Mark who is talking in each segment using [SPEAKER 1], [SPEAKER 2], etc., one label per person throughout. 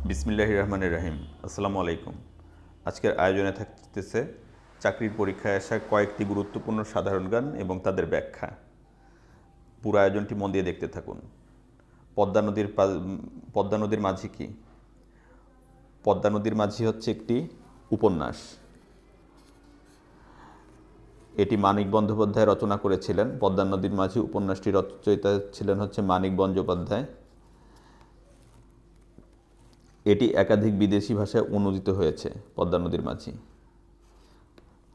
[SPEAKER 1] বিসমিল্লাহির রহমানির রহিম। আসসালামু আলাইকুম। আজকের আয়োজনে থাকতেছে চাকরির পরীক্ষায় আসা কয়েকটি গুরুত্বপূর্ণ সাধারণ জ্ঞান এবং তাদের ব্যাখ্যা। পুরো আয়োজনটি মন দিয়ে দেখতে থাকুন। পদ্মা নদীর মাঝি কি? পদ্মা নদীর মাঝি হচ্ছে একটি উপন্যাস। এটি মানিক বন্দ্যোপাধ্যায় রচনা করেছিলেন। পদ্মা নদীর মাঝি উপন্যাসটি রচয়িতা ছিলেন হচ্ছে মানিক বন্দ্যোপাধ্যায়। এটি একাধিক বিদেশি ভাষায় অনূদিত হয়েছে। পদ্মা নদীর মাঝি।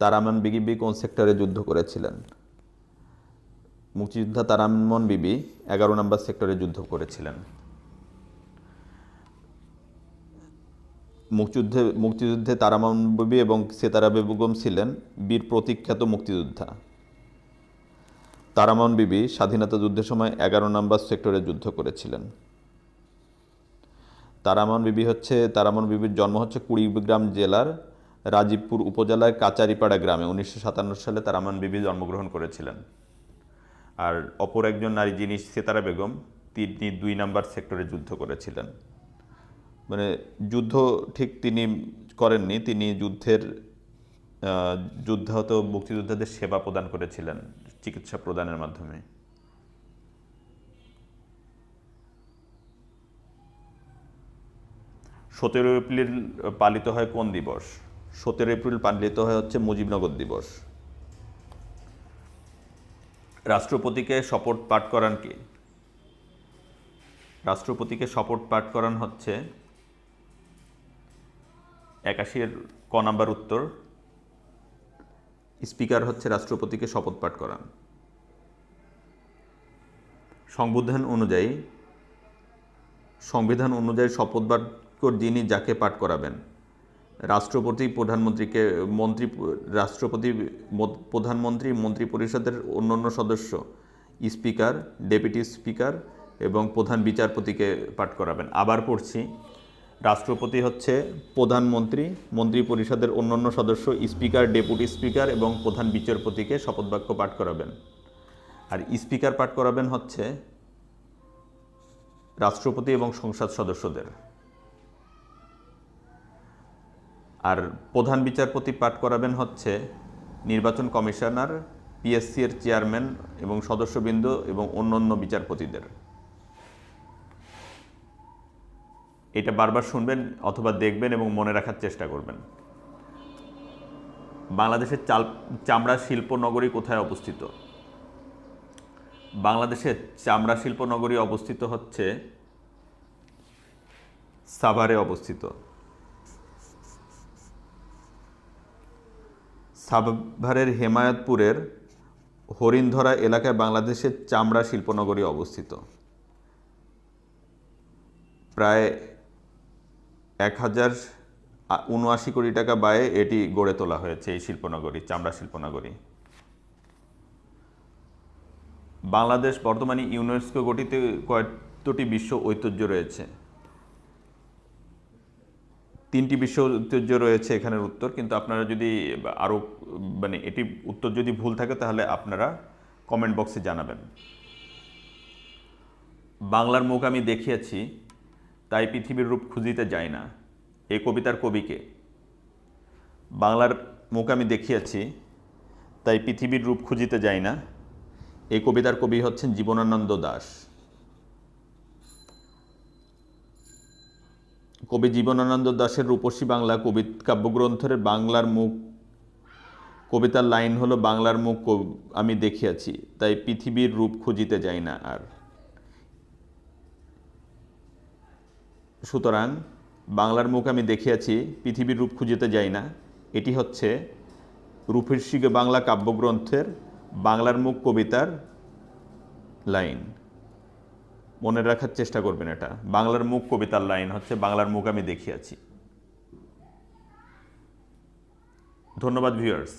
[SPEAKER 1] তারামান বিবি কোন সেক্টরে যুদ্ধ করেছিলেন? মুক্তিযোদ্ধা তারামন বিবি 11 নম্বর সেক্টরে যুদ্ধ করেছিলেন। মুক্তিযুদ্ধে তারামন বিবি এবং সেতারা বেগম ছিলেন বীর প্রতীক্ষাত মুক্তিযোদ্ধা। তারামন বিবি স্বাধীনতা যুদ্ধের সময় 11 নম্বর সেক্টরে যুদ্ধ করেছিলেন। তারামন বিবির জন্ম হচ্ছে কুড়িগ্রাম জেলার রাজীবপুর উপজেলার কাচারিপাড়া গ্রামে। 1957 সালে তারামন বিবি জন্মগ্রহণ করেছিলেন। আর অপর একজন নারী যিনি সেতারা বেগম, তিনি 2 নম্বর সেক্টরে যুদ্ধ করেছিলেন। মানে যুদ্ধ ঠিক তিনি করেননি, তিনি যুদ্ধাহত মুক্তিযোদ্ধাদের সেবা প্রদান করেছিলেন চিকিৎসা প্রদানের মাধ্যমে। সতেরো এপ্রিল পালিত হয় কোন দিবস? 17 এপ্রিল পালিত হয় হচ্ছে মুজিবনগর দিবস। রাষ্ট্রপতিকে শপথ পাঠ করান কে? রাষ্ট্রপতিকে শপথ পাঠ করান হচ্ছে 81 ক নাম্বার উত্তর। স্পিকার হচ্ছে রাষ্ট্রপতিকে শপথ পাঠ করান। সংবিধান অনুযায়ী শপথ বাক্য যিনি যাকে পাঠ করাবেন? রাষ্ট্রপতি, প্রধানমন্ত্রী, মন্ত্রিপরিষদের অন্যান্য সদস্য, স্পিকার, ডেপুটি স্পিকার এবং প্রধান বিচারপতিকে পাঠ করাবেন। আবার পড়ছি, রাষ্ট্রপতি হচ্ছে প্রধানমন্ত্রী, মন্ত্রিপরিষদের অন্যান্য সদস্য, স্পিকার, ডেপুটি স্পিকার এবং প্রধান বিচারপতিকে শপথ বাক্য পাঠ করাবেন। আর স্পিকার পাঠ করাবেন হচ্ছে রাষ্ট্রপতি এবং সংসদ সদস্যদের। আর প্রধান বিচারপতি পাঠ করাবেন হচ্ছে নির্বাচন কমিশনার, পিএসসি এর চেয়ারম্যান এবং সদস্যবৃন্দ এবং অন্যান্য বিচারপতিদের। এটা বারবার শুনবেন অথবা দেখবেন এবং মনে রাখার চেষ্টা করবেন। বাংলাদেশের চামড়া শিল্প নগরী কোথায় অবস্থিত? বাংলাদেশের চামড়া শিল্প নগরী অবস্থিত হচ্ছে সাভারে অবস্থিত। সাভারের হেমায়তপুরের হরিণধরা এলাকায় বাংলাদেশের চামড়া শিল্পনগরী অবস্থিত। প্রায় 1079 কোটি টাকা ব্যয়ে এটি গড়ে তোলা হয়েছে, এই শিল্পনগরী, চামড়া শিল্পনগরী। বাংলাদেশ বর্তমানে ইউনেস্কো গঠিত কয়টি বিশ্ব ঐতিহ্য রয়েছে? 3টি বিশ্ব ঐতিহ্য রয়েছে এখানের উত্তর, কিন্তু আপনারা যদি আরও এটি উত্তর যদি ভুল থাকে তাহলে আপনারা কমেন্ট বক্সে জানাবেন। বাংলার মুখ আমি দেখিয়াছি, তাই পৃথিবীর রূপ খুঁজিতে যাই না। এই কবিতার কবিকে? বাংলার মুখ আমি দেখিয়াছি, তাই পৃথিবীর রূপ খুঁজিতে যাই না। এই কবিতার কবি হচ্ছেন জীবনানন্দ দাশ। কবি জীবনানন্দ দাশের রূপসী বাংলা কাব্যগ্রন্থের বাংলার মুখ কবিতার লাইন হলো, বাংলার মুখ আমি দেখিয়াছি, তাই পৃথিবীর রূপ খুঁজিতে যাই না আর। সুতরাং বাংলার মুখ আমি দেখিয়াছি, পৃথিবীর রূপ খুঁজিতে যাই না, এটি হচ্ছে রূপসী বাংলা কাব্যগ্রন্থের বাংলার মুখ কবিতার লাইন। মনে রাখার চেষ্টা করবেন, এটা বাংলার মুখ কবিতার লাইন হচ্ছে বাংলার মুখ আমি দেখিয়াছি। ধন্যবাদ ভিউয়ার্স,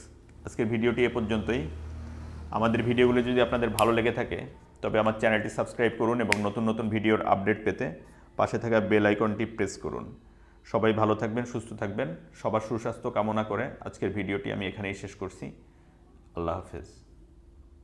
[SPEAKER 1] আজকের ভিডিওটি এ পর্যন্তই। আমাদের ভিডিওগুলো যদি আপনাদের ভালো লেগে থাকে তবে আমার চ্যানেলটি সাবস্ক্রাইব করুন এবং নতুন নতুন ভিডিওর আপডেট পেতে পাশে থাকা বেল আইকনটি প্রেস করুন। সবাই ভালো থাকবেন, সুস্থ থাকবেন। সবার সুস্বাস্থ্য কামনা করে আজকের ভিডিওটি আমি এখানেই শেষ করছি। আল্লাহ হাফেজ।